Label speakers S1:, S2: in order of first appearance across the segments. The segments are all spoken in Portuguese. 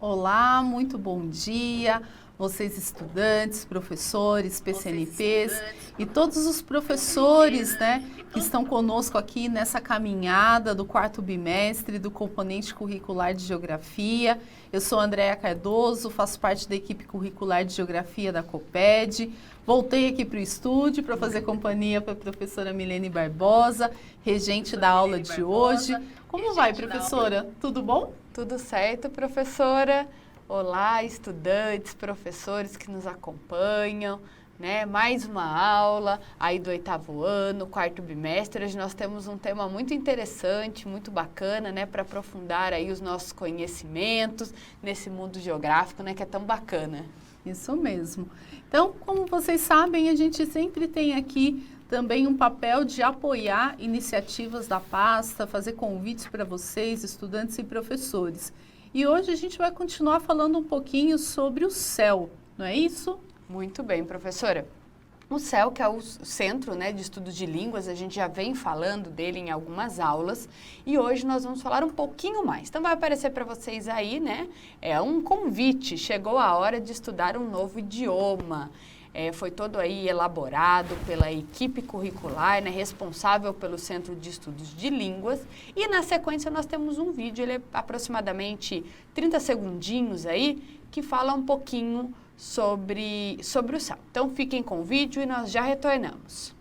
S1: Olá, muito bom dia, vocês estudantes, professores, PCNPs e todos os professores, que estão conosco aqui nessa caminhada do quarto bimestre do componente curricular de Geografia. Eu sou Andréa Cardoso, faço parte da equipe curricular de Geografia da COPED. Voltei aqui para o estúdio para fazer companhia para a professora Milene Barbosa, regente da aula de hoje. Como vai, professora? Tudo bom?
S2: Tudo certo, professora? Olá, estudantes, professores que nos acompanham, Mais uma aula aí do 8º ano, quarto bimestre. Hoje nós temos um tema muito interessante, muito bacana, para aprofundar aí os nossos conhecimentos nesse mundo geográfico, que é tão bacana.
S1: Isso mesmo. Então, como vocês sabem, a gente sempre tem aqui também um papel de apoiar iniciativas da pasta, fazer convites para vocês, estudantes e professores. E hoje a gente vai continuar falando um pouquinho sobre o CEL, não é isso?
S2: Muito bem, professora. O CEL, que é o Centro de Estudos de Línguas, a gente já vem falando dele em algumas aulas e hoje nós vamos falar um pouquinho mais. Então vai aparecer para vocês aí, É um convite, chegou a hora de estudar um novo idioma. Foi todo aí elaborado pela equipe curricular, responsável pelo Centro de Estudos de Línguas. E na sequência nós temos um vídeo, ele é aproximadamente 30 segundinhos aí, que fala um pouquinho sobre o CEL. Então fiquem com o vídeo e nós já retornamos.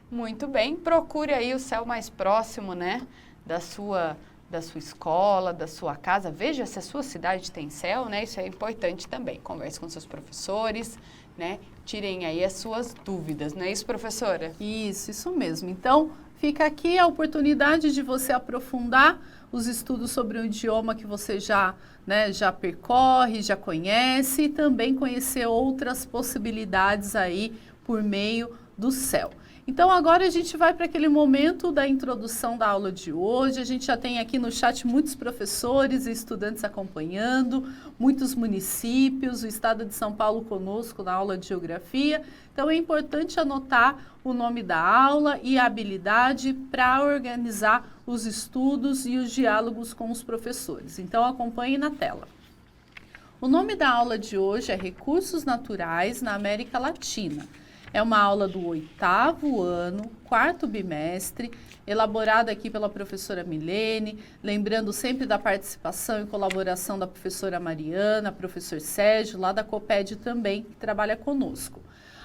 S2: Muito bem, procure aí o CEL mais próximo, da sua escola, da sua casa. Veja se a sua cidade tem CEL, Isso é importante também. Converse com seus professores, Tirem aí as suas dúvidas, não é isso, professora?
S1: Isso mesmo. Então, fica aqui a oportunidade de você aprofundar os estudos sobre o idioma que você já percorre, já conhece e também conhecer outras possibilidades aí por meio do CEL. Então, agora a gente vai para aquele momento da introdução da aula de hoje. A gente já tem aqui no chat muitos professores e estudantes acompanhando, muitos municípios, o estado de São Paulo conosco na aula de Geografia. Então, é importante anotar o nome da aula e a habilidade para organizar os estudos e os diálogos com os professores. Então, acompanhe na tela. O nome da aula de hoje é Recursos Naturais na América Latina. É uma aula do 8º ano, quarto bimestre, elaborada aqui pela professora Milene, lembrando sempre da participação e colaboração da professora Mariana, professor Sérgio, lá da COPED também, que trabalha conosco.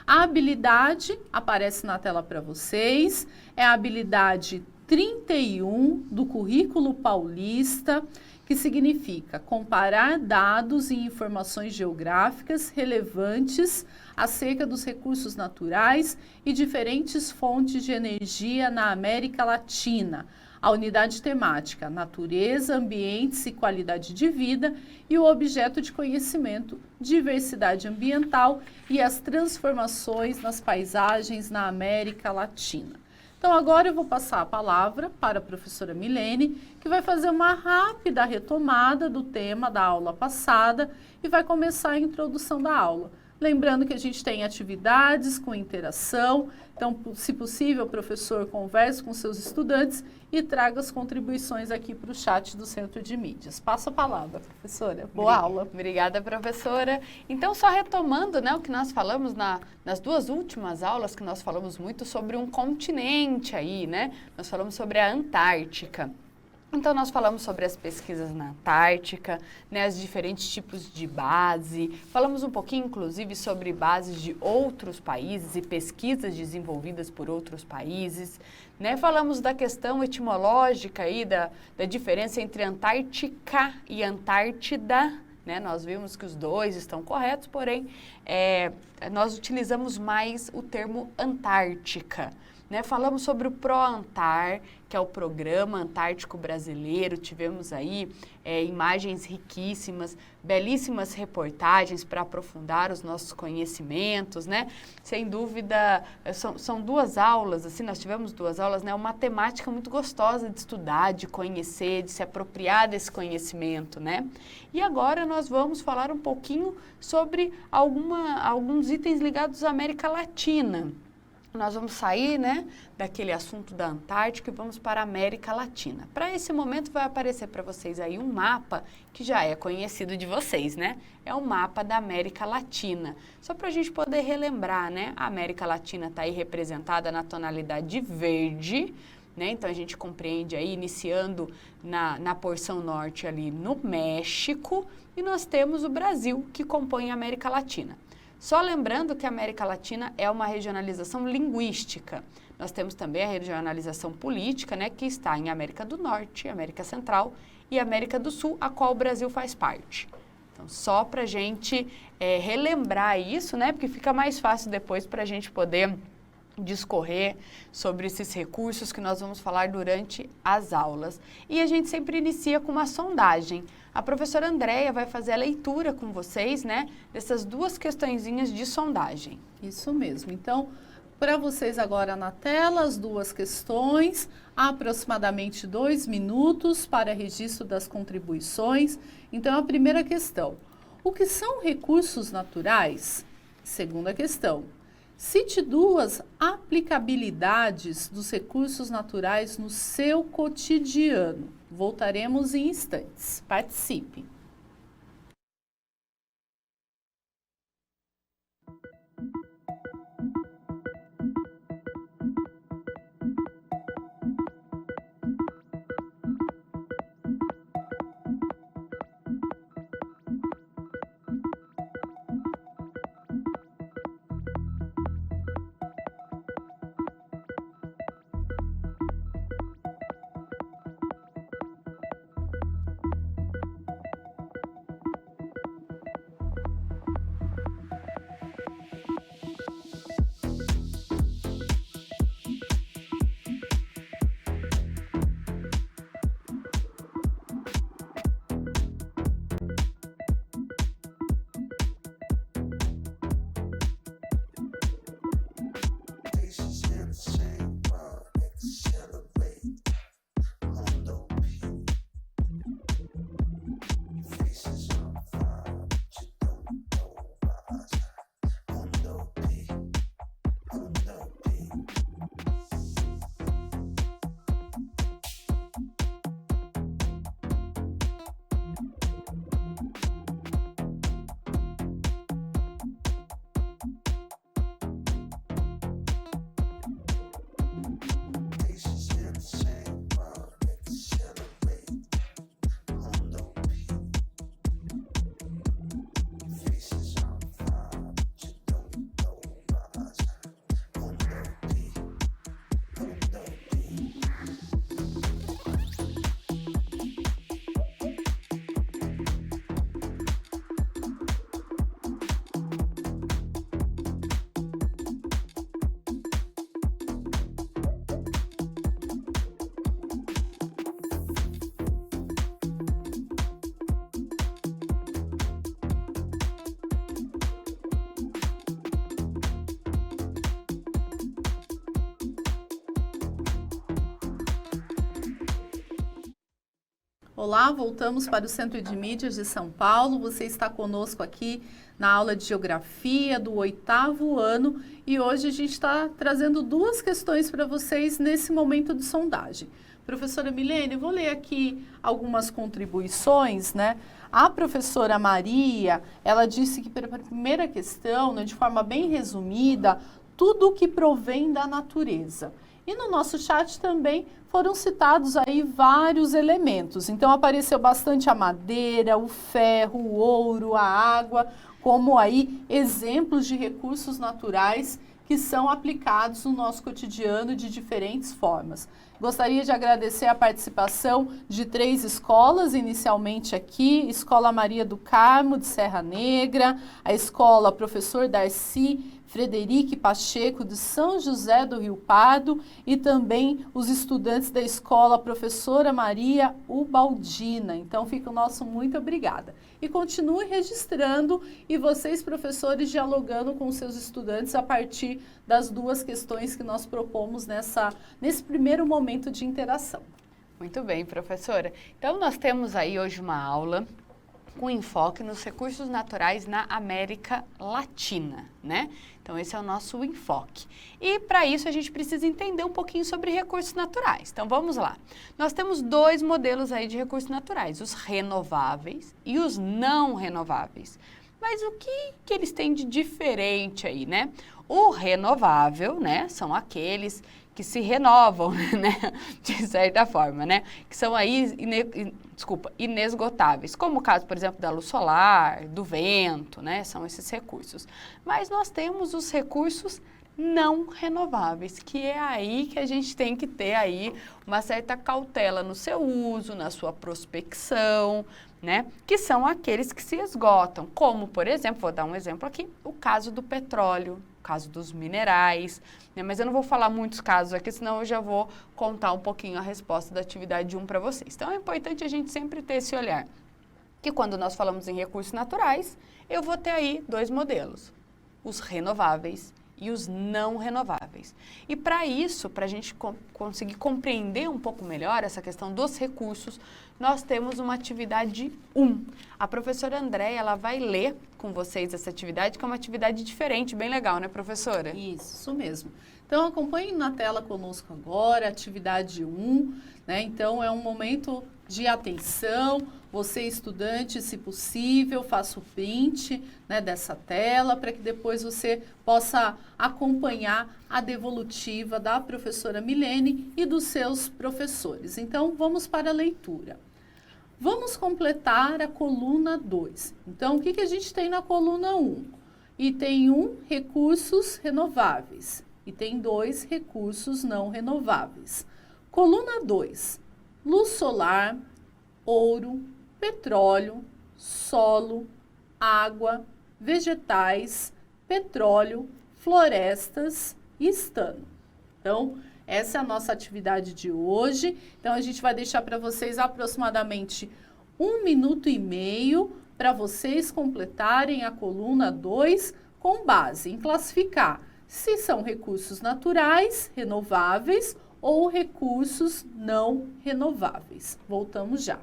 S1: A habilidade aparece na tela para vocês, é a habilidade 31 do currículo paulista, que significa comparar dados e informações geográficas relevantes acerca dos recursos naturais e diferentes fontes de energia na América Latina. A unidade temática, natureza, ambientes e qualidade de vida, e o objeto de conhecimento, diversidade ambiental e as transformações nas paisagens na América Latina. Então, agora eu vou passar a palavra para a professora Milene, que vai fazer uma rápida retomada do tema da aula passada e vai começar a introdução da aula. Lembrando que a gente tem atividades com interação, então, se possível, professor, converse com seus estudantes e traga as contribuições aqui para o chat do Centro de Mídias. Passo a palavra, professora. Boa aula.
S2: Obrigada, professora. Então, só retomando o que nós falamos nas duas últimas aulas, que nós falamos muito sobre um continente aí, Nós falamos sobre a Antártica. Então, nós falamos sobre as pesquisas na Antártica, os diferentes tipos de base, falamos um pouquinho, inclusive, sobre bases de outros países e pesquisas desenvolvidas por outros países, Falamos da questão etimológica aí, da diferença entre Antártica e Antártida, Nós vimos que os dois estão corretos, porém, nós utilizamos mais o termo Antártica, né? Falamos sobre o ProAntar, que é o Programa Antártico Brasileiro. Tivemos aí imagens riquíssimas, belíssimas reportagens para aprofundar os nossos conhecimentos, né? Sem dúvida, são duas aulas, assim, nós tivemos duas aulas, né? Uma temática muito gostosa de estudar, de conhecer, de se apropriar desse conhecimento, né? E agora nós vamos falar um pouquinho sobre alguns itens ligados à América Latina. Nós vamos sair, né, daquele assunto da Antártica e vamos para a América Latina. Para esse momento vai aparecer para vocês aí um mapa que já é conhecido de vocês, né? É o mapa da América Latina. Só para a gente poder relembrar, né? A América Latina está aí representada na tonalidade verde, né? Então a gente compreende aí, iniciando na porção norte ali no México, e nós temos o Brasil, que compõe a América Latina. Só lembrando que a América Latina é uma regionalização linguística. Nós temos também a regionalização política, né, que está em América do Norte, América Central e América do Sul, a qual o Brasil faz parte. Então, só para a gente relembrar isso, né, porque fica mais fácil depois para a gente poder discorrer sobre esses recursos que nós vamos falar durante as aulas. E a gente sempre inicia com uma sondagem. A professora Andréia vai fazer a leitura com vocês, né, dessas duas questõezinhas de sondagem.
S1: Isso mesmo. Então, para vocês agora na tela, as duas questões, aproximadamente 2 minutos para registro das contribuições. Então, a primeira questão: o que são recursos naturais? Segunda questão: cite 2 aplicabilidades dos recursos naturais no seu cotidiano. Voltaremos em instantes. Participe! Olá, voltamos para o Centro de Mídias de São Paulo. Você está conosco aqui na aula de Geografia do 8º ano e hoje a gente está trazendo 2 questões para vocês nesse momento de sondagem. Professora Milene, eu vou ler aqui algumas contribuições, né? A professora Maria, ela disse que para a primeira questão, né, de forma bem resumida, tudo o que provém da natureza. E no nosso chat também foram citados aí vários elementos. Então apareceu bastante a madeira, o ferro, o ouro, a água, como aí exemplos de recursos naturais que são aplicados no nosso cotidiano de diferentes formas. Gostaria de agradecer a participação de 3 escolas, inicialmente aqui, Escola Maria do Carmo, de Serra Negra, a Escola Professor Darcy Frederique Pacheco, de São José do Rio Pardo, e também os estudantes da escola Professora Maria Ubaldina. Então, fica o nosso muito obrigada. E continue registrando e vocês, professores, dialogando com seus estudantes a partir das duas questões que nós propomos nesse primeiro momento de interação.
S2: Muito bem, professora. Então, nós temos aí hoje uma aula com enfoque nos recursos naturais na América Latina, né? Então, esse é o nosso enfoque. E, para isso, a gente precisa entender um pouquinho sobre recursos naturais. Então, vamos lá. Nós temos dois modelos aí de recursos naturais, os renováveis e os não renováveis. Mas o que eles têm de diferente aí, né? O renovável, né, são aqueles que se renovam, né, de certa forma, né, que são aí, inesgotáveis, como o caso, por exemplo, da luz solar, do vento, né, são esses recursos. Mas nós temos os recursos não renováveis, que é aí que a gente tem que ter aí uma certa cautela no seu uso, na sua prospecção, né, que são aqueles que se esgotam, como, por exemplo, vou dar um exemplo aqui, o caso do petróleo, o caso dos minerais, né, mas eu não vou falar muitos casos aqui, senão eu já vou contar um pouquinho a resposta da atividade 1 para vocês. Então, é importante a gente sempre ter esse olhar, que quando nós falamos em recursos naturais, eu vou ter aí dois modelos, os renováveis e os não renováveis. E para isso, para a gente conseguir compreender um pouco melhor essa questão dos recursos, nós temos uma atividade 1. A professora Andréia, ela vai ler com vocês essa atividade, que é uma atividade diferente, bem legal, né, professora?
S1: Isso mesmo. Então, acompanhe na tela conosco agora, atividade 1, né? Então, é um momento de atenção. Você, estudante, se possível, faça o print, né, dessa tela, para que depois você possa acompanhar a devolutiva da professora Milene e dos seus professores. Então, vamos para a leitura. Vamos completar a coluna 2. Então, o que a gente tem na coluna 1? Item 1, recursos renováveis. Item 2, recursos não renováveis. Coluna 2, luz solar, ouro, petróleo, solo, água, vegetais, petróleo, florestas e estano. Então, essa é a nossa atividade de hoje. Então, a gente vai deixar para vocês aproximadamente 1 minuto e meio para vocês completarem a coluna 2 com base em classificar se são recursos naturais, renováveis ou recursos não renováveis. Voltamos já.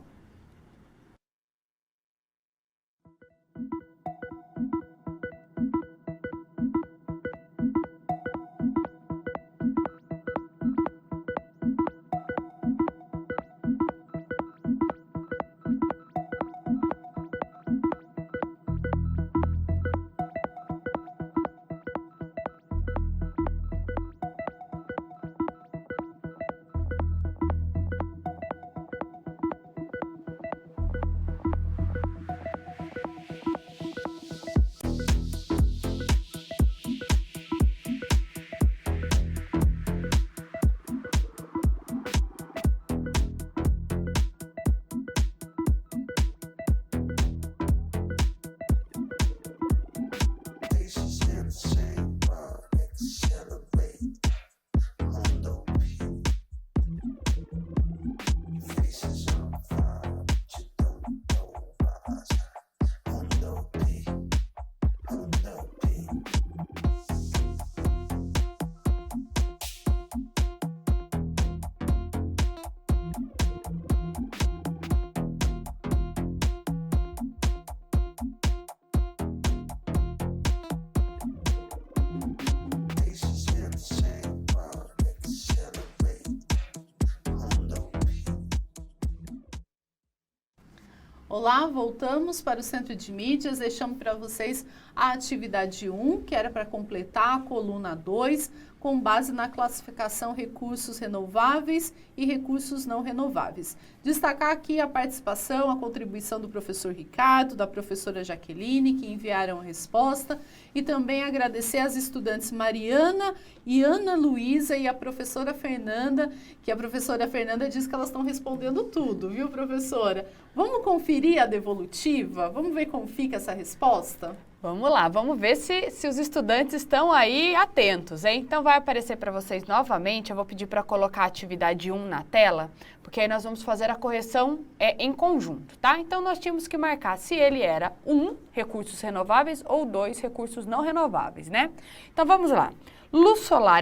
S1: Olá, voltamos para o Centro de Mídias, deixamos para vocês a atividade 1, que era para completar a coluna 2, com base na classificação recursos renováveis e recursos não renováveis. Destacar aqui a participação, a contribuição do professor Ricardo, da professora Jaqueline, que enviaram a resposta, e também agradecer às estudantes Mariana e Ana Luísa e a professora Fernanda, que a professora Fernanda diz que elas estão respondendo tudo, viu, professora? Vamos conferir a devolutiva? Vamos ver como fica essa resposta?
S2: Vamos lá, vamos ver se os estudantes estão aí atentos, hein? Então vai aparecer para vocês novamente, eu vou pedir para colocar a atividade 1 na tela, porque aí nós vamos fazer a correção em conjunto, tá? Então nós tínhamos que marcar se ele era 1, recursos renováveis, ou 2, recursos não renováveis, né? Então vamos lá. Luz solar,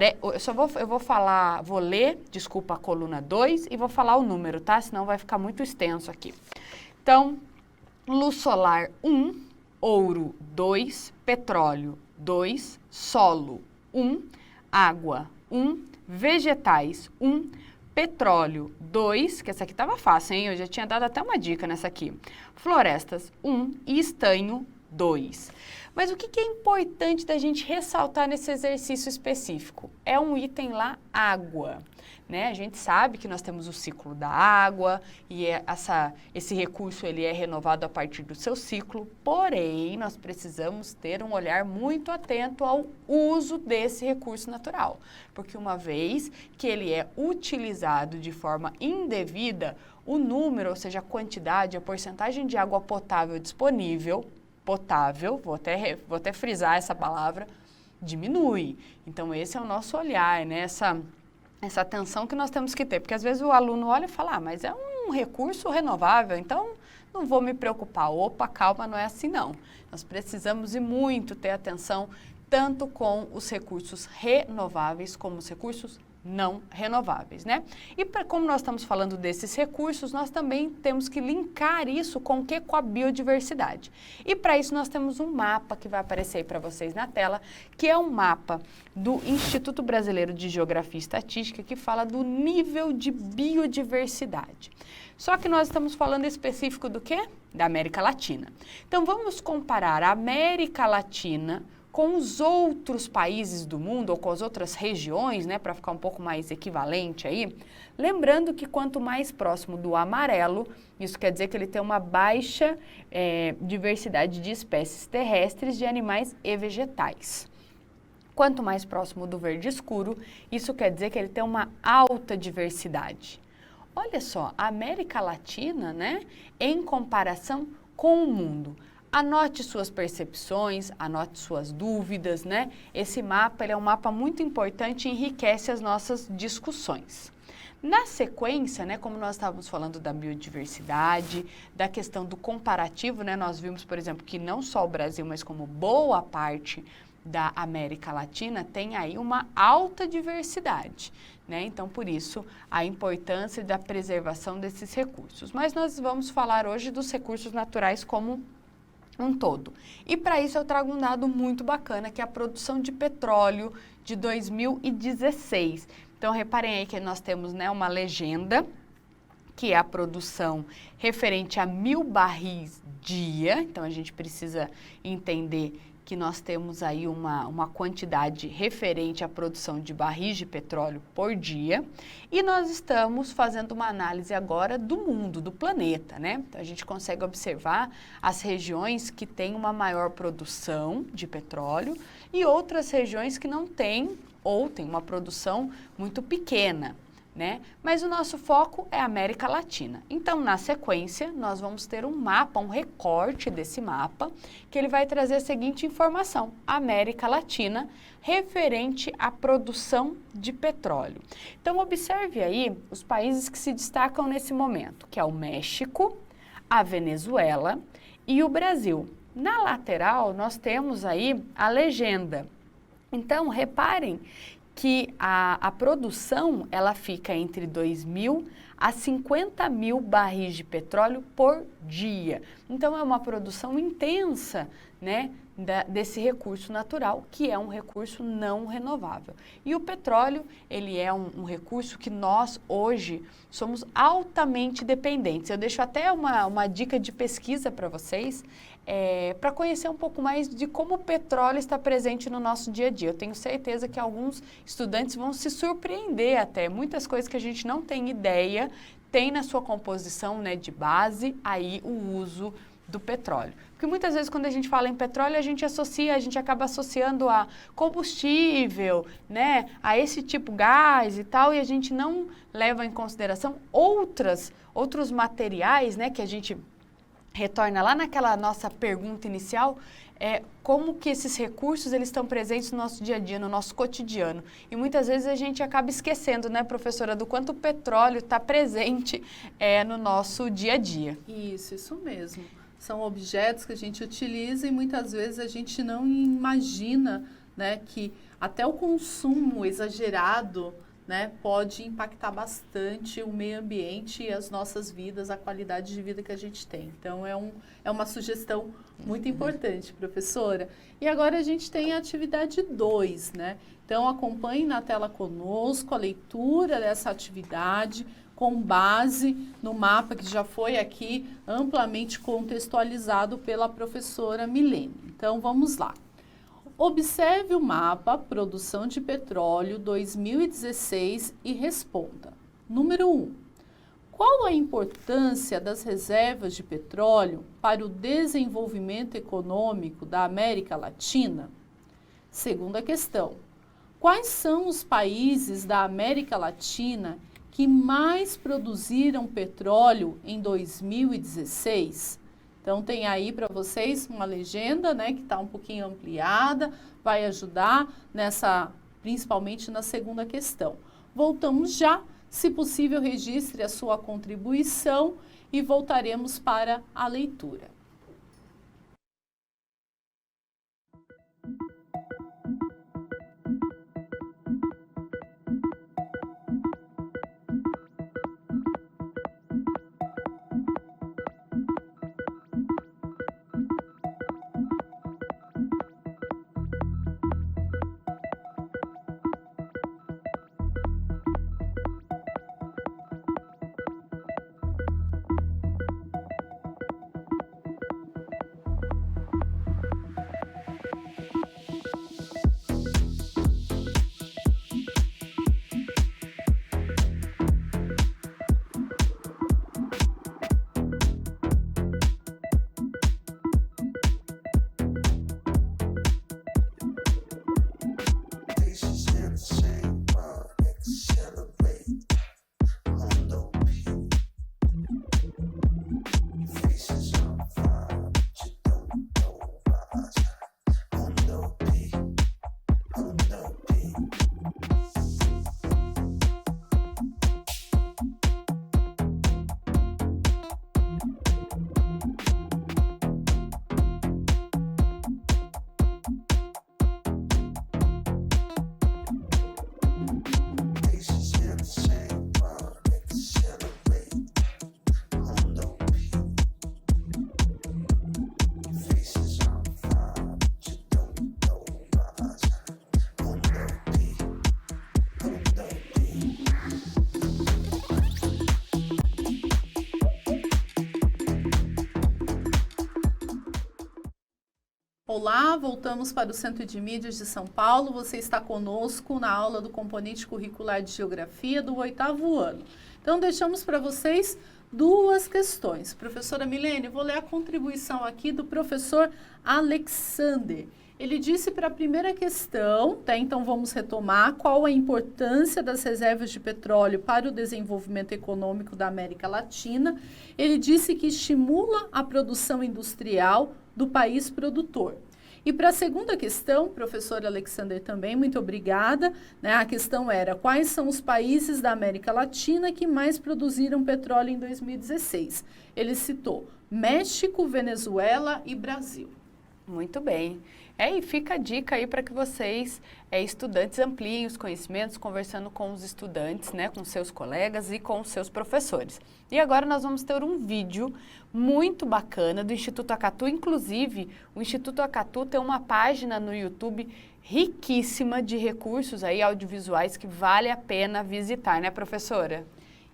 S2: vou ler, desculpa, a coluna 2 e vou falar o número, tá? Senão vai ficar muito extenso aqui. Então, luz solar 1, ouro 2, petróleo 2, solo 1, água 1, vegetais 1, petróleo 2, que essa aqui estava fácil, hein? Eu já tinha dado até uma dica nessa aqui. Florestas 1 e estanho 2. Mas o que é importante da gente ressaltar nesse exercício específico? É um item lá, água. Né? A gente sabe que nós temos o ciclo da água e esse recurso ele é renovado a partir do seu ciclo, porém nós precisamos ter um olhar muito atento ao uso desse recurso natural, porque uma vez que ele é utilizado de forma indevida, o número, ou seja, a quantidade, a porcentagem de água potável disponível, vou até frisar essa palavra, diminui. Então esse é o nosso olhar, né? Essa atenção que nós temos que ter, porque às vezes o aluno olha e fala, mas é um recurso renovável, então não vou me preocupar. Opa, calma, não é assim não. Nós precisamos e muito ter atenção tanto com os recursos renováveis como os recursos não renováveis, né? E como nós estamos falando desses recursos, nós também temos que linkar isso com o quê? Com a biodiversidade. E para isso nós temos um mapa que vai aparecer aí para vocês na tela, que é um mapa do Instituto Brasileiro de Geografia e Estatística, que fala do nível de biodiversidade. Só que nós estamos falando específico do quê? Da América Latina. Então vamos comparar a América Latina com os outros países do mundo, ou com as outras regiões, né, para ficar um pouco mais equivalente aí, lembrando que quanto mais próximo do amarelo, isso quer dizer que ele tem uma baixa diversidade de espécies terrestres, de animais e vegetais. Quanto mais próximo do verde escuro, isso quer dizer que ele tem uma alta diversidade. Olha só, a América Latina, né, em comparação com o mundo. Anote suas percepções, anote suas dúvidas, né? Esse mapa ele é um mapa muito importante e enriquece as nossas discussões. Na sequência, né, como nós estávamos falando da biodiversidade, da questão do comparativo, né, nós vimos, por exemplo, que não só o Brasil, mas como boa parte da América Latina tem aí uma alta diversidade, né? Então, por isso, a importância da preservação desses recursos. Mas nós vamos falar hoje dos recursos naturais como um todo. E para isso eu trago um dado muito bacana, que é a produção de petróleo de 2016. Então, reparem aí que nós temos, né, uma legenda, que é a produção referente a 1.000 barris dia. Então, a gente precisa entender que nós temos aí uma quantidade referente à produção de barris de petróleo por dia, e nós estamos fazendo uma análise agora do mundo, do planeta, né? Então, a gente consegue observar as regiões que têm uma maior produção de petróleo e outras regiões que não têm ou têm uma produção muito pequena, né? Mas o nosso foco é a América Latina. Então, na sequência, nós vamos ter um mapa, um recorte desse mapa, que ele vai trazer a seguinte informação: América Latina, referente à produção de petróleo. Então, observe aí os países que se destacam nesse momento, que é o México, a Venezuela e o Brasil. Na lateral, nós temos aí a legenda. Então, reparem que a produção ela fica entre 2.000 a 50.000 barris de petróleo por dia. Então, é uma produção intensa, né, desse recurso natural, que é um recurso não renovável. E o petróleo, ele é um recurso que nós, hoje, somos altamente dependentes. Eu deixo até uma dica de pesquisa para vocês, para conhecer um pouco mais de como o petróleo está presente no nosso dia a dia. Eu tenho certeza que alguns estudantes vão se surpreender até. Muitas coisas que a gente não tem ideia, tem na sua composição, né, de base, aí o uso do petróleo. Porque muitas vezes quando a gente fala em petróleo, a gente acaba associando a combustível, né, a esse tipo gás e tal, e a gente não leva em consideração outros materiais, né, que a gente retorna lá naquela nossa pergunta inicial, como que esses recursos eles estão presentes no nosso dia a dia, no nosso cotidiano. E muitas vezes a gente acaba esquecendo, né, professora, do quanto o petróleo está presente no nosso dia a dia.
S1: Isso mesmo. São objetos que a gente utiliza e muitas vezes a gente não imagina, né, que até o consumo exagerado, né, pode impactar bastante o meio ambiente e as nossas vidas, a qualidade de vida que a gente tem. Então, é uma sugestão muito importante, professora. E agora a gente tem a atividade 2, né? Então, acompanhe na tela conosco a leitura dessa atividade com base no mapa que já foi aqui amplamente contextualizado pela professora Milene. Então, vamos lá. Observe o mapa Produção de Petróleo 2016 e responda. Número 1. Qual a importância das reservas de petróleo para o desenvolvimento econômico da América Latina? Segunda questão. Quais são os países da América Latina que mais produziram petróleo em 2016? Então, tem aí para vocês uma legenda, né, que está um pouquinho ampliada, vai ajudar principalmente na segunda questão. Voltamos já, se possível, registre a sua contribuição e voltaremos para a leitura. Olá, voltamos para o Centro de Mídias de São Paulo. Você está conosco na aula do componente curricular de Geografia do 8º ano. Então, deixamos para vocês duas questões. Professora Milene, vou ler a contribuição aqui do professor Alexander. Ele disse para a primeira questão, tá? Então vamos retomar, qual a importância das reservas de petróleo para o desenvolvimento econômico da América Latina. Ele disse que estimula a produção industrial do país produtor. E para a segunda questão, professor Alexander também, muito obrigada, né? A questão era, quais são os países da América Latina que mais produziram petróleo em 2016? Ele citou México, Venezuela e Brasil.
S2: Muito bem. E fica a dica aí para que vocês, estudantes, ampliem os conhecimentos, conversando com os estudantes, né, com seus colegas e com seus professores. E agora nós vamos ter um vídeo muito bacana do Instituto Acatu. Inclusive, o Instituto Acatu tem uma página no YouTube riquíssima de recursos aí audiovisuais que vale a pena visitar, né, professora?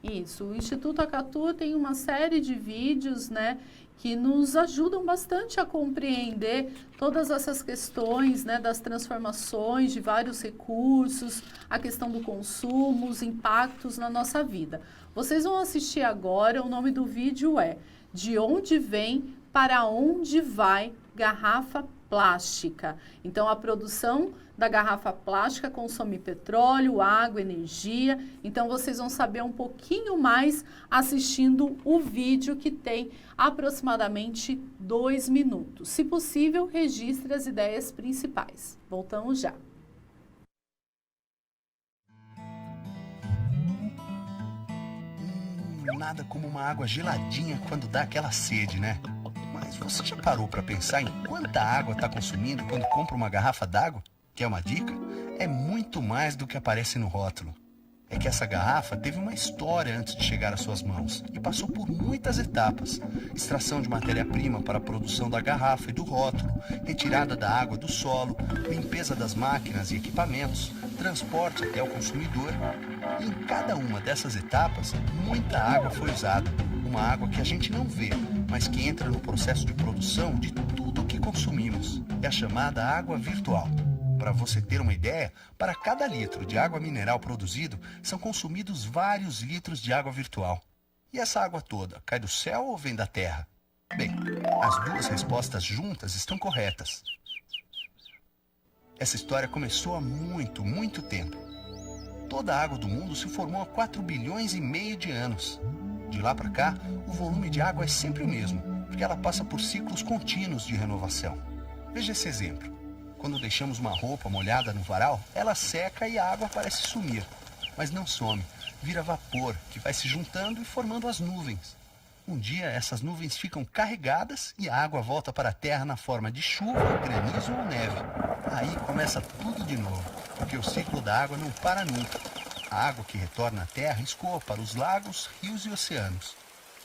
S1: Isso, o Instituto Acatu tem uma série de vídeos, né, que nos ajudam bastante a compreender todas essas questões, né, das transformações de vários recursos, a questão do consumo, os impactos na nossa vida. Vocês vão assistir agora, o nome do vídeo é De Onde Vem, Para Onde Vai Garrafa Plástica. Então, a produção da garrafa plástica consome petróleo, água, energia. Então, vocês vão saber um pouquinho mais assistindo o vídeo que tem aproximadamente 2 minutos. Se possível, registre as ideias principais. Voltamos já.
S3: Nada como uma água geladinha quando dá aquela sede, né? Mas você já parou para pensar em quanta água está consumindo quando compra uma garrafa d'água? Quer uma dica? É muito mais do que aparece no rótulo. É que essa garrafa teve uma história antes de chegar às suas mãos e passou por muitas etapas. Extração de matéria-prima para a produção da garrafa e do rótulo, retirada da água do solo, limpeza das máquinas e equipamentos, transporte até o consumidor. E em cada uma dessas etapas, muita água foi usada. Uma água que a gente não vê, mas que entra no processo de produção de tudo que consumimos. É a chamada água virtual. Para você ter uma ideia, para cada litro de água mineral produzido, são consumidos vários litros de água virtual. E essa água toda cai do céu ou vem da terra? Bem, as duas respostas juntas estão corretas. Essa história começou há muito, muito tempo. Toda a água do mundo se formou há 4 bilhões e meio de anos. De lá para cá, o volume de água é sempre o mesmo, porque ela passa por ciclos contínuos de renovação. Veja esse exemplo. Quando deixamos uma roupa molhada no varal, ela seca e a água parece sumir. Mas não some, vira vapor, que vai se juntando e formando as nuvens. Um dia, essas nuvens ficam carregadas e a água volta para a terra na forma de chuva, granizo ou neve. Aí começa tudo de novo, porque o ciclo da água não para nunca. A água que retorna à terra escoa para os lagos, rios e oceanos.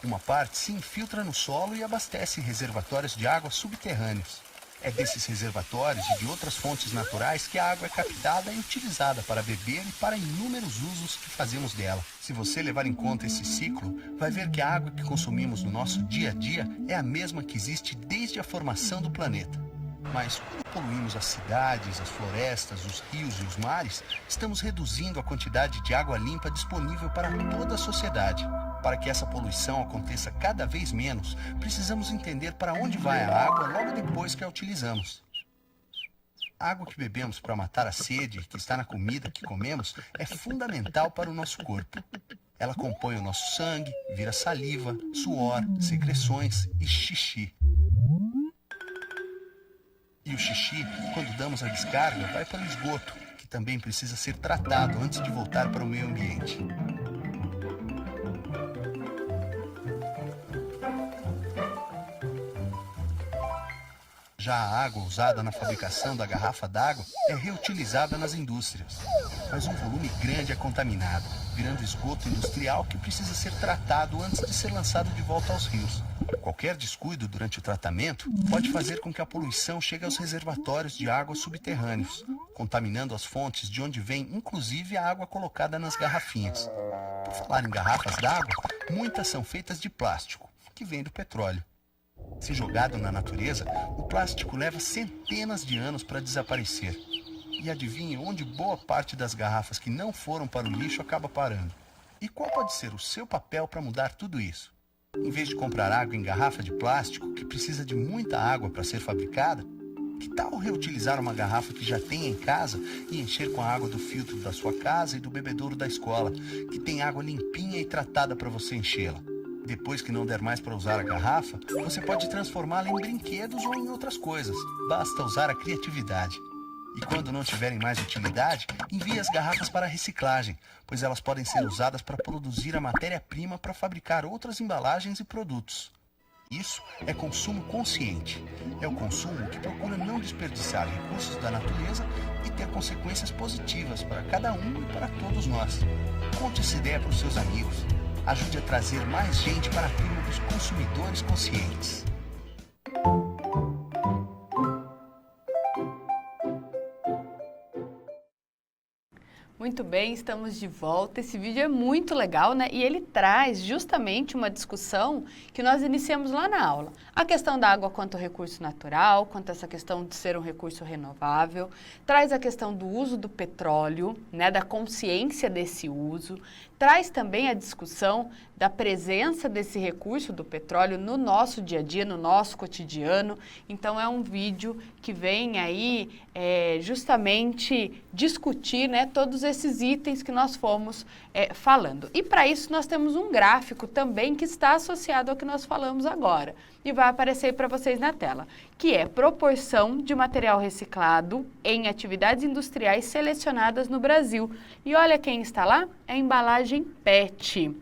S3: Uma parte se infiltra no solo e abastece reservatórios de água subterrâneos. É desses reservatórios e de outras fontes naturais que a água é captada e utilizada para beber e para inúmeros usos que fazemos dela. Se você levar em conta esse ciclo, vai ver que a água que consumimos no nosso dia a dia é a mesma que existe desde a formação do planeta. Mas quando poluímos as cidades, as florestas, os rios e os mares, estamos reduzindo a quantidade de água limpa disponível para toda a sociedade. Para que essa poluição aconteça cada vez menos, precisamos entender para onde vai a água logo depois que a utilizamos. A água que bebemos para matar a sede, que está na comida que comemos, é fundamental para o nosso corpo. Ela compõe o nosso sangue, vira saliva, suor, secreções e xixi. E o xixi, quando damos a descarga, vai para o esgoto, que também precisa ser tratado antes de voltar para o meio ambiente. Já a água usada na fabricação da garrafa d'água é reutilizada nas indústrias. Mas um volume grande é contaminado, virando esgoto industrial que precisa ser tratado antes de ser lançado de volta aos rios. Qualquer descuido durante o tratamento pode fazer com que a poluição chegue aos reservatórios de água subterrâneos, contaminando as fontes de onde vem inclusive a água colocada nas garrafinhas. Por falar em garrafas d'água, muitas são feitas de plástico, que vem do petróleo. Se jogado na natureza, o plástico leva centenas de anos para desaparecer. E adivinhe onde boa parte das garrafas que não foram para o lixo acaba parando. E qual pode ser o seu papel para mudar tudo isso? Em vez de comprar água em garrafa de plástico, que precisa de muita água para ser fabricada, que tal reutilizar uma garrafa que já tem em casa e encher com a água do filtro da sua casa e do bebedouro da escola, que tem água limpinha e tratada para você enchê-la? Depois que não der mais para usar a garrafa, você pode transformá-la em brinquedos ou em outras coisas. Basta usar a criatividade. E quando não tiverem mais utilidade, envie as garrafas para a reciclagem, pois elas podem ser usadas para produzir a matéria-prima para fabricar outras embalagens e produtos. Isso é consumo consciente. É o consumo que procura não desperdiçar recursos da natureza e ter consequências positivas para cada um e para todos nós. Conte essa ideia para os seus amigos. Ajude a trazer mais gente para a turma dos consumidores conscientes.
S2: Muito bem, estamos de volta. Esse vídeo é muito legal, né? E ele traz justamente uma discussão que nós iniciamos lá na aula. A questão da água quanto recurso natural, quanto essa questão de ser um recurso renovável, traz a questão do uso do petróleo, né? Da consciência desse uso, traz também a discussão da presença desse recurso do petróleo no nosso dia a dia, no nosso cotidiano. Então, é um vídeo que vem aí justamente discutir, né, todos esses itens que nós fomos falando. E para isso nós temos um gráfico também que está associado ao que nós falamos agora. E vai aparecer para vocês na tela, que é proporção de material reciclado em atividades industriais selecionadas no Brasil. E olha quem está lá, é a embalagem PET,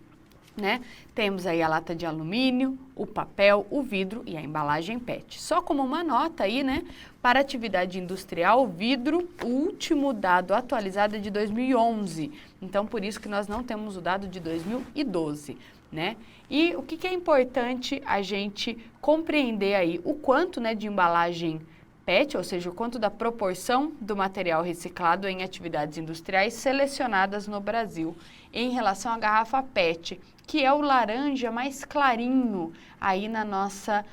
S2: né? Temos aí a lata de alumínio, o papel, o vidro e a embalagem PET. Só como uma nota aí, né? Para atividade industrial, o vidro, o último dado atualizado é de 2011. Então, por isso que nós não temos o dado de 2012, né? E o que é importante a gente compreender aí? O quanto, né, de embalagem PET, ou seja, o quanto da proporção do material reciclado em atividades industriais selecionadas no Brasil em relação à garrafa PET, que é o laranja mais clarinho aí na nossa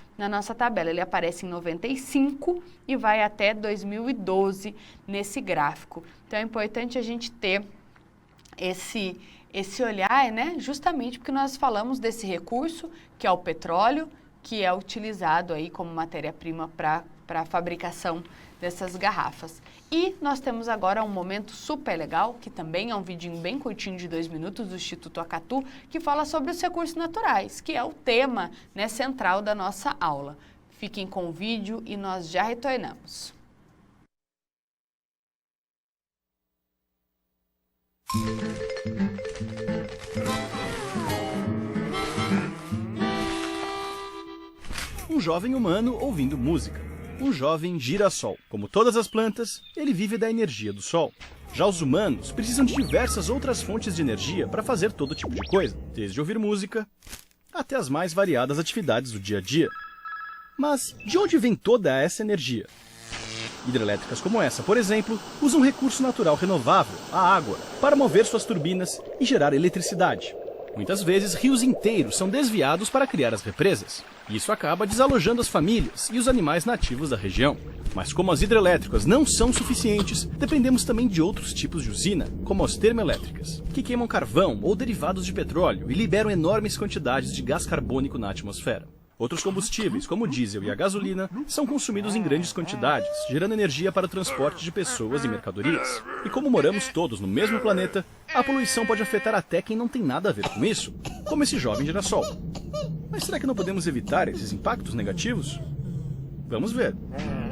S2: tabela. Ele aparece em 95 e vai até 2012 nesse gráfico. Então, é importante a gente ter esse olhar, né, justamente porque nós falamos desse recurso, que é o petróleo, que é utilizado aí como matéria-prima para a fabricação dessas garrafas. E nós temos agora um momento super legal, que também é um vidinho bem curtinho de 2 minutos do Instituto Acatu, que fala sobre os recursos naturais, que é o tema, né, central da nossa aula. Fiquem com o vídeo e nós já retornamos.
S4: Um jovem humano ouvindo música. Um jovem girassol. Como todas as plantas, ele vive da energia do sol. Já os humanos precisam de diversas outras fontes de energia para fazer todo tipo de coisa, desde ouvir música até as mais variadas atividades do dia a dia. Mas de onde vem toda essa energia? Hidrelétricas como essa, por exemplo, usam um recurso natural renovável, a água, para mover suas turbinas e gerar eletricidade. Muitas vezes, rios inteiros são desviados para criar as represas. Isso acaba desalojando as famílias e os animais nativos da região. Mas como as hidrelétricas não são suficientes, dependemos também de outros tipos de usina, como as termoelétricas, que queimam carvão ou derivados de petróleo e liberam enormes quantidades de gás carbônico na atmosfera. Outros combustíveis, como o diesel e a gasolina, são consumidos em grandes quantidades, gerando energia para o transporte de pessoas e mercadorias. E como moramos todos no mesmo planeta, a poluição pode afetar até quem não tem nada a ver com isso, como esse jovem girassol. Mas será que não podemos evitar esses impactos negativos? Vamos ver.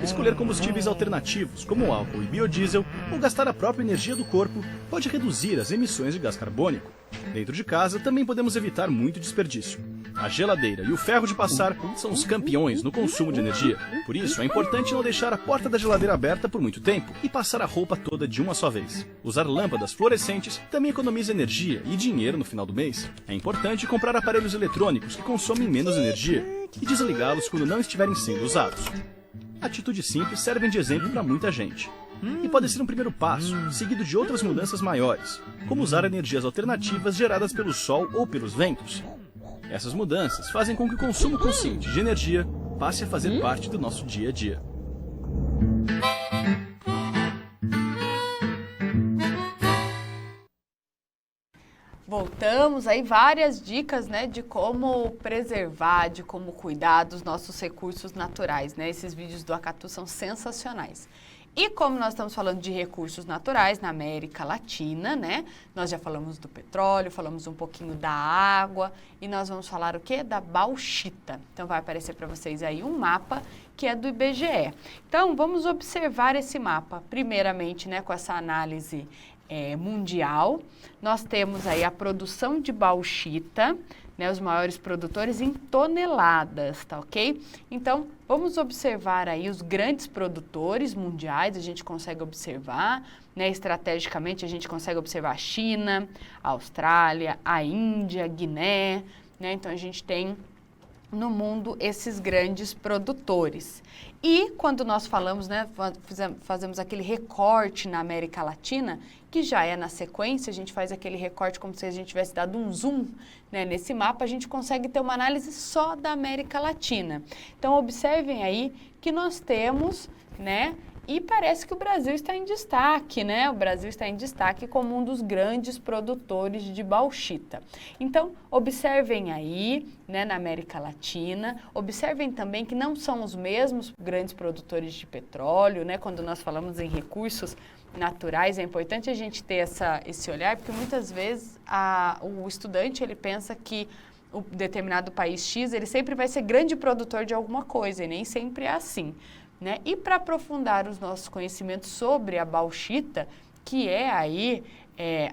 S4: Escolher combustíveis alternativos, como o álcool e biodiesel, ou gastar a própria energia do corpo, pode reduzir as emissões de gás carbônico. Dentro de casa, também podemos evitar muito desperdício. A geladeira e o ferro de passar são os campeões no consumo de energia. Por isso, é importante não deixar a porta da geladeira aberta por muito tempo e passar a roupa toda de uma só vez. Usar lâmpadas fluorescentes também economiza energia e dinheiro no final do mês. É importante comprar aparelhos eletrônicos que consomem menos energia e desligá-los quando não estiverem sendo usados. Atitudes simples servem de exemplo para muita gente. E pode ser um primeiro passo, seguido de outras mudanças maiores, como usar energias alternativas geradas pelo sol ou pelos ventos. Essas mudanças fazem com que o consumo consciente de energia passe a fazer parte do nosso dia a dia.
S2: Voltamos aí, várias dicas, né, de como preservar, de como cuidar dos nossos recursos naturais, né? Esses vídeos do Acatu são sensacionais. E como nós estamos falando de recursos naturais na América Latina, né? Nós já falamos do petróleo, falamos um pouquinho da água e nós vamos falar o quê? Da bauxita. Então vai aparecer para vocês aí um mapa que é do IBGE. Então vamos observar esse mapa, primeiramente, né, com essa análise mundial. Nós temos aí a produção de bauxita, né, os maiores produtores em toneladas, tá ok? Então, vamos observar aí os grandes produtores mundiais, a gente consegue observar, né, estrategicamente a gente consegue observar a China, a Austrália, a Índia, a Guiné, né, então a gente tem no mundo esses grandes produtores. E quando nós falamos, né, fazemos aquele recorte na América Latina, que já é na sequência, a gente faz aquele recorte como se a gente tivesse dado um zoom, né, nesse mapa, a gente consegue ter uma análise só da América Latina. Então, observem aí que nós temos, né, E parece que o Brasil está em destaque, né? O Brasil está em destaque como um dos grandes produtores de bauxita. Então, observem aí, né, na América Latina, observem também que não são os mesmos grandes produtores de petróleo, né? Quando nós falamos em recursos naturais, é importante a gente ter esse olhar, porque muitas vezes o estudante ele pensa que o determinado país X, ele sempre vai ser grande produtor de alguma coisa, e nem sempre é assim, né? E para aprofundar os nossos conhecimentos sobre a bauxita, que é aí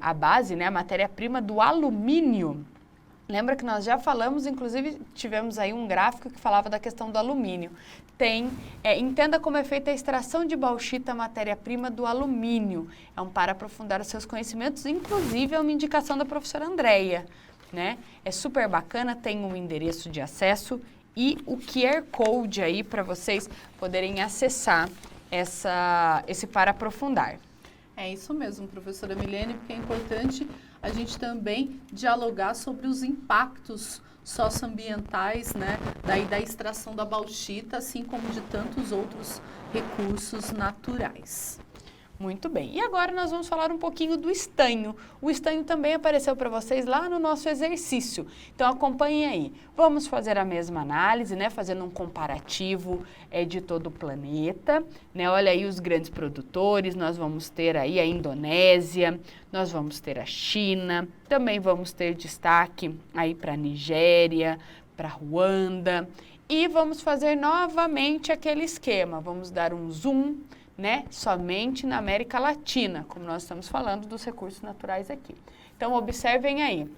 S2: a base, né, a matéria-prima do alumínio. Lembra que nós já falamos, inclusive tivemos aí um gráfico que falava da questão do alumínio. Entenda como é feita a extração de bauxita, matéria-prima do alumínio. É para aprofundar os seus conhecimentos, inclusive é uma indicação da professora Andréia, né? É super bacana, tem um endereço de acesso e o QR Code aí para vocês poderem acessar esse para aprofundar.
S1: É isso mesmo, professora Milene, porque é importante a gente também dialogar sobre os impactos socioambientais, né, da extração da bauxita, assim como de tantos outros recursos naturais.
S2: Muito bem. E agora nós vamos falar um pouquinho do estanho. O estanho também apareceu para vocês lá no nosso exercício. Então acompanhem aí. Vamos fazer a mesma análise, né? Fazendo um comparativo de todo o planeta, né? Olha aí os grandes produtores. Nós vamos ter aí a Indonésia, nós vamos ter a China, também vamos ter destaque aí para a Nigéria, para Ruanda. E vamos fazer novamente aquele esquema. Vamos dar um zoom, né, somente na América Latina, como nós estamos falando dos recursos naturais aqui. Então, observem aí,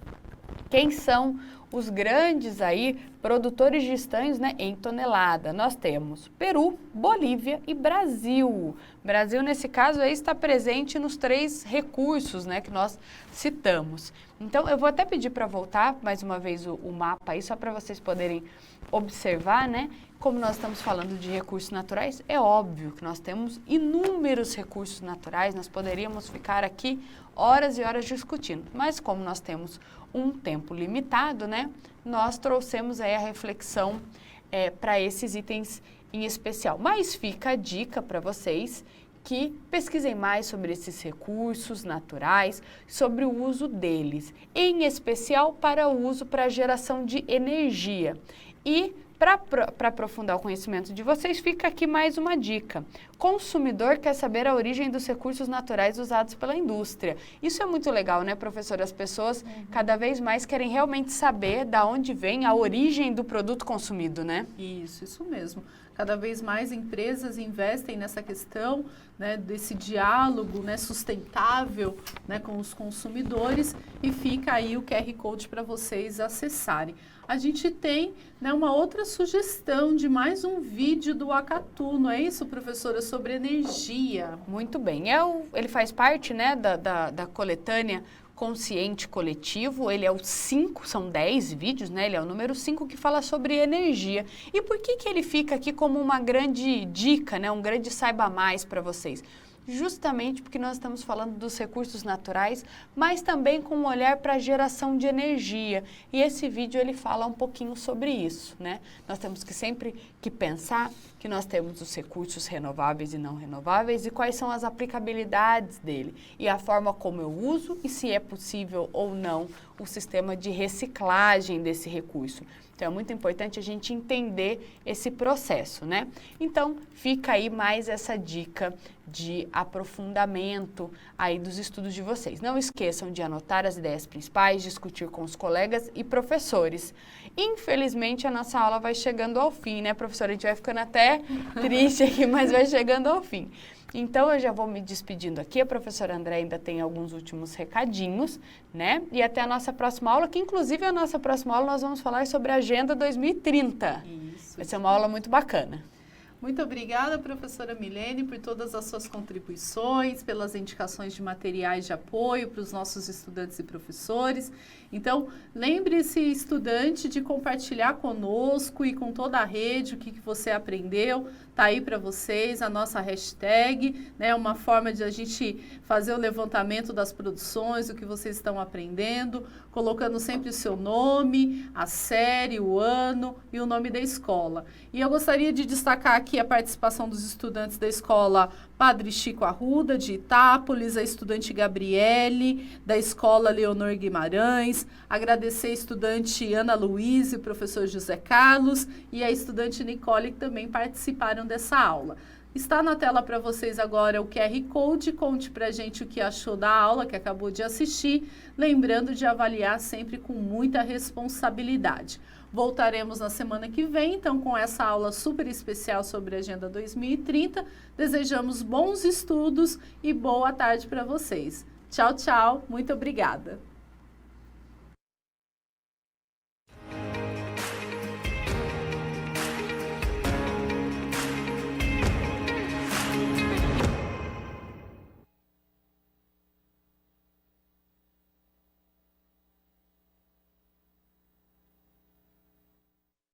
S2: quem são os grandes aí produtores de estanhos, né, em tonelada. Nós temos Peru, Bolívia e Brasil. Brasil, nesse caso, aí está presente nos 3 recursos, né, que nós citamos. Então, eu vou até pedir para voltar mais uma vez o mapa aí, só para vocês poderem observar, né, como nós estamos falando de recursos naturais, é óbvio que nós temos inúmeros recursos naturais, nós poderíamos ficar aqui horas e horas discutindo, mas como nós temos um tempo limitado, né, nós trouxemos aí a reflexão para esses itens em especial. Mas fica a dica para vocês que pesquisem mais sobre esses recursos naturais, sobre o uso deles, em especial para o uso para a geração de energia. E para aprofundar o conhecimento de vocês, fica aqui mais uma dica. Consumidor quer saber a origem dos recursos naturais usados pela indústria. Isso é muito legal, né, professora? As pessoas cada vez mais querem realmente saber de onde vem a origem do produto consumido, né?
S1: Isso mesmo. Cada vez mais empresas investem nessa questão, né, desse diálogo, né, sustentável, né, com os consumidores, e fica aí o QR Code para vocês acessarem. A gente tem, né, uma outra sugestão de mais um vídeo do Acatu, não é isso, professora? Sobre energia.
S2: Muito bem. Ele faz parte, né, da coletânea Consciente Coletivo. Ele é o 5, são 10 vídeos, né? Ele é o número 5 que fala sobre energia. E por que ele fica aqui como uma grande dica, né? Um grande saiba mais para vocês? Justamente porque nós estamos falando dos recursos naturais, mas também com um olhar para a geração de energia. E esse vídeo ele fala um pouquinho sobre isso, né? Nós temos que sempre que pensar que nós temos os recursos renováveis e não renováveis e quais são as aplicabilidades dele e a forma como eu uso e se é possível ou não o sistema de reciclagem desse recurso. Então, é muito importante a gente entender esse processo, né? Então, fica aí mais essa dica de aprofundamento aí dos estudos de vocês. Não esqueçam de anotar as ideias principais, discutir com os colegas e professores. Infelizmente, a nossa aula vai chegando ao fim, né, professora? A gente vai ficando até triste aqui, mas vai chegando ao fim. Então, eu já vou me despedindo aqui. A professora André ainda tem alguns últimos recadinhos, né? E até a nossa próxima aula, que inclusive a nossa próxima aula nós vamos falar sobre a Agenda 2030.
S1: Isso.
S2: Vai ser uma aula muito bacana.
S1: Muito obrigada, professora Milene, por todas as suas contribuições, pelas indicações de materiais de apoio para os nossos estudantes e professores. Então, lembre-se, estudante, de compartilhar conosco e com toda a rede o que você aprendeu. Está aí para vocês a nossa hashtag, né? Uma forma de a gente fazer o levantamento das produções, o que vocês estão aprendendo. colocando sempre o seu nome, a série, o ano e o nome da escola. E eu gostaria de destacar aqui a participação dos estudantes da escola Padre Chico Arruda, de Itápolis, a estudante Gabriele, da escola Leonor Guimarães, agradecer a estudante Ana Luísa e o professor José Carlos e a estudante Nicole, que também participaram dessa aula. Está na tela para vocês agora o QR Code, conte para a gente o que achou da aula que acabou de assistir, lembrando de avaliar sempre com muita responsabilidade. Voltaremos na semana que vem, então, com essa aula super especial sobre a Agenda 2030. Desejamos bons estudos e boa tarde para vocês. Tchau, tchau. Muito obrigada.